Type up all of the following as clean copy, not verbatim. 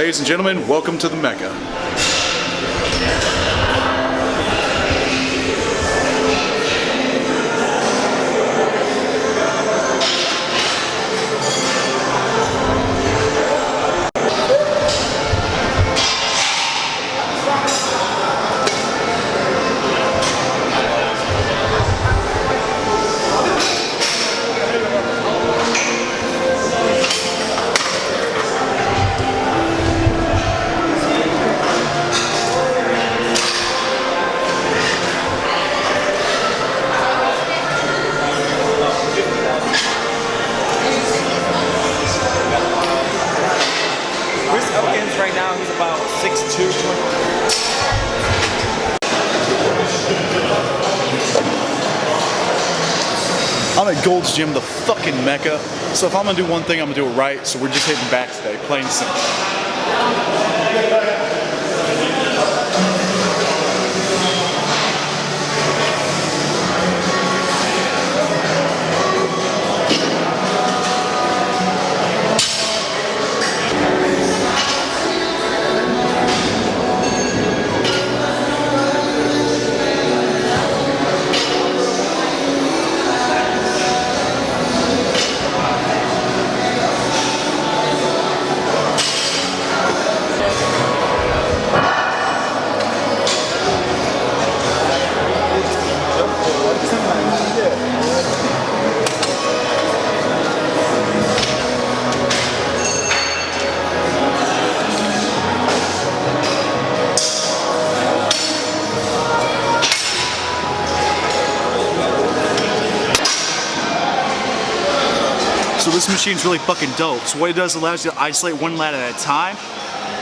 Ladies and gentlemen, welcome to the Mecca. Right now he's about 6'2", 20. I'm at Gold's Gym, the fucking Mecca. So if I'm gonna do one thing, I'm gonna do it right. So we're just hitting back today, plain and simple. So this machine's really fucking dope. So what it does, allows you to isolate one lat at a time.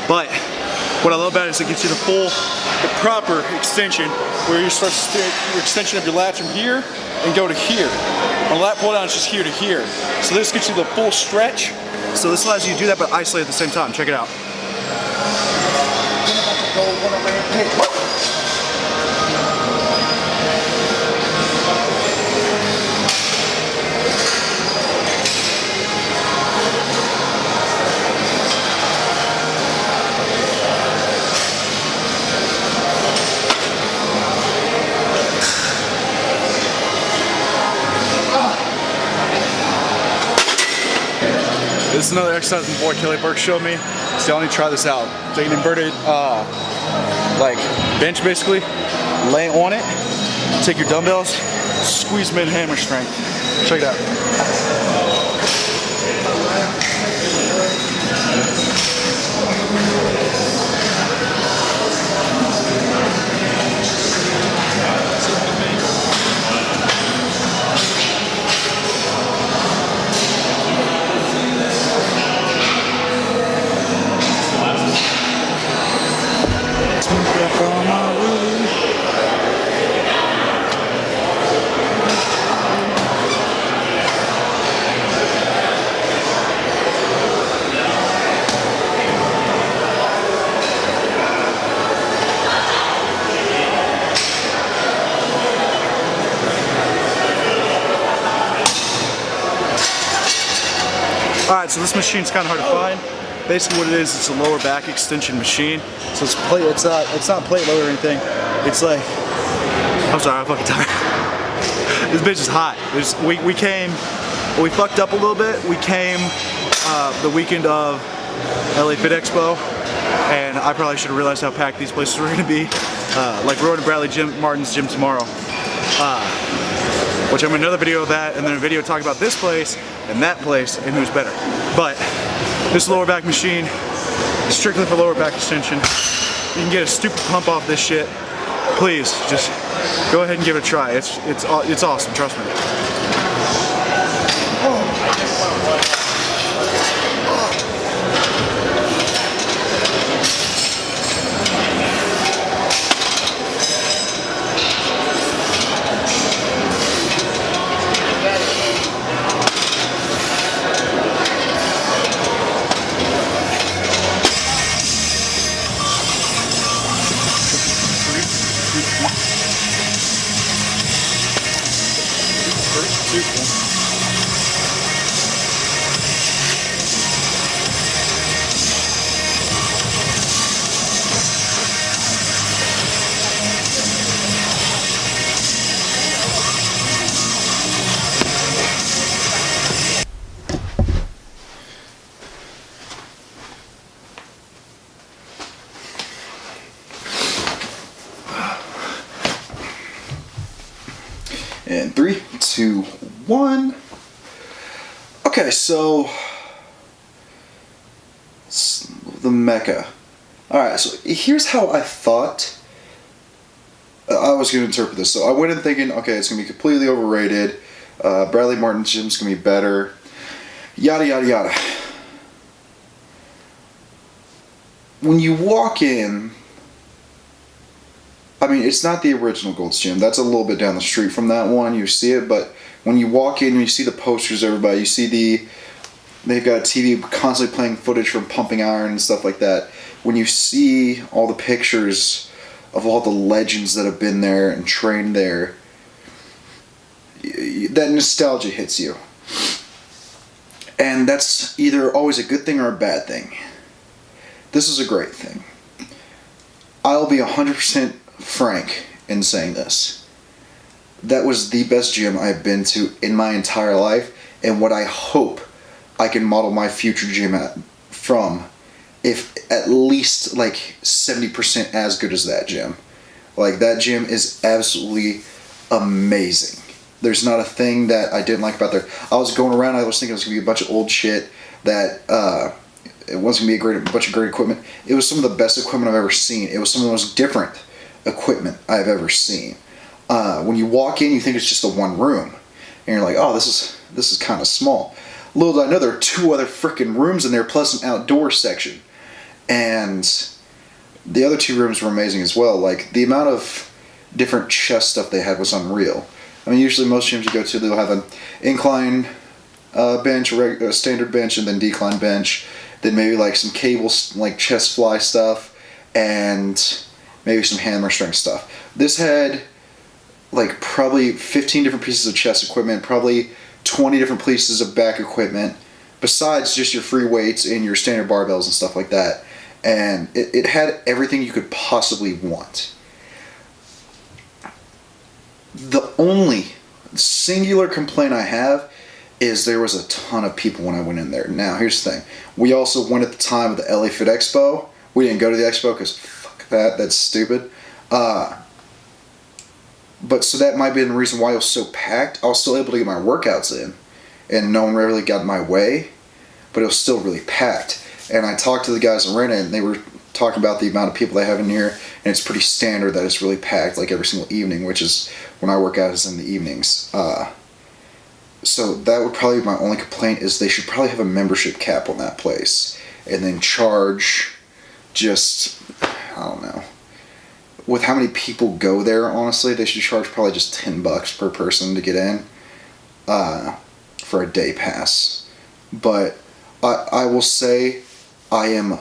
But what I love about it is it gives you the proper extension, where you start to your extension of your latch from here and go to here. On the lat pull down, it's just here to here. So this gets you the full stretch. So this allows you to do that but isolate at the same time. Check it out. This is another exercise my boy Kelly Burke showed me, so y'all need to try this out. Take an inverted like bench basically, lay on it, take your dumbbells, squeeze them in hammer strength. Check it out. Alright, so this machine's kind of hard to find. Basically what it is, it's a lower back extension machine. So it's plate, it's not plate load or anything. It's like, I'm sorry, I'm fucking tired. This bitch is hot. We fucked up a little bit. We came the weekend of LA Fit Expo, and I probably should have realized how packed these places were gonna be. Like Rowan and Bradley Martin's gym tomorrow. Which I'm in another video of that, and then a video talking about this place and that place and who's better. But this lower back machine is strictly for lower back extension. You can get a stupid pump off this shit. Please, just go ahead and give it a try. It's awesome, trust me. In 3, 2, 1. Okay, so the MECCA. Alright, so here's how I thought I was going to interpret this. So I went in thinking, okay, it's going to be completely overrated. Bradley Martin's gym's going to be better. Yada, yada, yada. When you walk in, I mean, it's not the original Gold's Gym. That's a little bit down the street from that one. You see it, but when you walk in, you see the posters, everybody. You see they've got a TV constantly playing footage from Pumping Iron and stuff like that. When you see all the pictures of all the legends that have been there and trained there, that nostalgia hits you. And that's either always a good thing or a bad thing. This is a great thing. I'll be 100% frank in saying this. That was the best gym I've been to in my entire life, and what I hope I can model my future gym from, if at least like 70% as good as that gym. Like, that gym is absolutely amazing. There's not a thing that I didn't like about there. I was going around, I was thinking it was going to be a bunch of old shit, that it wasn't going to be a bunch of great equipment. It was some of the best equipment I've ever seen. It was some of the most different equipment I've ever seen. When you walk in, you think it's just a one room, and you're like, oh, this is kind of small. Little did I know there are 2 other freaking rooms in there, plus an outdoor section. And the other 2 rooms were amazing as well. Like, the amount of different chest stuff they had was unreal. I mean, usually most gyms you go to, they'll have an incline bench, a standard bench, and then decline bench. Then maybe like some cables, like chest fly stuff, and maybe some hammer strength stuff. This had like probably 15 different pieces of chest equipment, probably 20 different pieces of back equipment, besides just your free weights and your standard barbells and stuff like that. And it had everything you could possibly want. The only singular complaint I have is there was a ton of people when I went in there. Now, here's the thing. We also went at the time of the LA Fit Expo. We didn't go to the expo because fuck that. That's stupid. But so that might be the reason why it was so packed. I was still able to get my workouts in, and no one really got in my way, but it was still really packed. And I talked to the guys that ran it, and they were talking about the amount of people they have in here, and it's pretty standard that it's really packed like every single evening, which is when I work out is in the evenings. So that would probably be my only complaint, is they should probably have a membership cap on that place, and then charge just, I don't know. With how many people go there, honestly, they should charge probably just $10 per person to get in for a day pass. But I will say, I am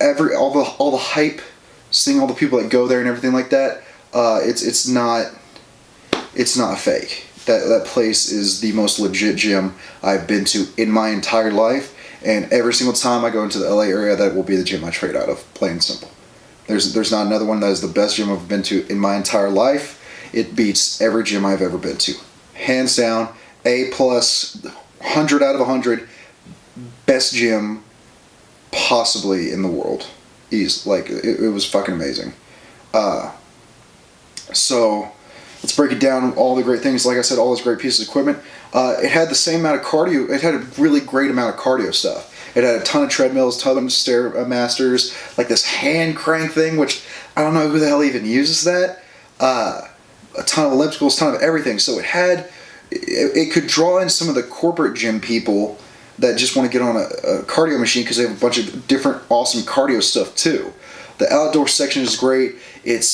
all the hype, seeing all the people that go there and everything like that. It's not fake. That place is the most legit gym I've been to in my entire life, and every single time I go into the LA area, that will be the gym I trade out of, plain and simple. There's not another one that is the best gym I've been to in my entire life. It beats every gym I've ever been to. Hands down, A+, 100 out of 100, best gym possibly in the world. It was fucking amazing. So let's break it down, all the great things. Like I said, all those great pieces of equipment. It had the same amount of cardio. It had a really great amount of cardio stuff. It had a ton of treadmills, ton of Stairmasters, like this hand crank thing, which I don't know who the hell even uses that. A ton of ellipticals, ton of everything. So it could draw in some of the corporate gym people that just want to get on a cardio machine, because they have a bunch of different awesome cardio stuff too. The outdoor section is great. It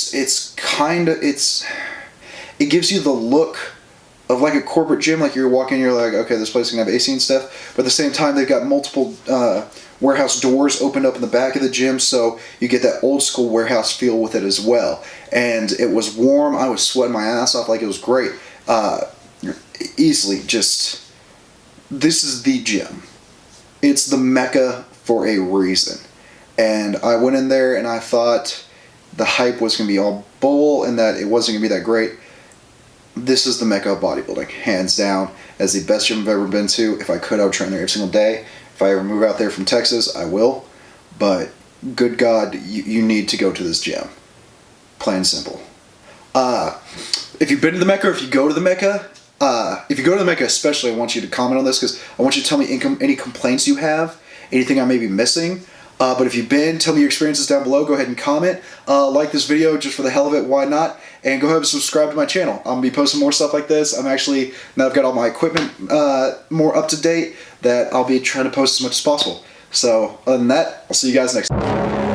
gives you the look of like a corporate gym. Like, you're walking, you're like, okay, this place is gonna have AC and stuff. But at the same time, they've got multiple warehouse doors opened up in the back of the gym, so you get that old school warehouse feel with it as well. And it was warm. I was sweating my ass off. Like, it was great. Easily just, this is the gym. It's the Mecca for a reason. And I went in there and I thought the hype was going to be all bull and that it wasn't going to be that great. This is the Mecca of bodybuilding, hands down, as the best gym I've ever been to. If I could, I would train there every single day. If I ever move out there from Texas, I will. But good God, you need to go to this gym. Plain and simple. If you've been to the MECCA, or if you go to the MECCA, if you go to the MECCA especially, I want you to comment on this because I want you to tell me any complaints you have, anything I may be missing. But if you've been, tell me your experiences down below. Go ahead and comment. Like this video just for the hell of it, why not? And go ahead and subscribe to my channel. I'm going to be posting more stuff like this. I'm actually, now I've got all my equipment more up to date, that I'll be trying to post as much as possible. So other than that, I'll see you guys next time.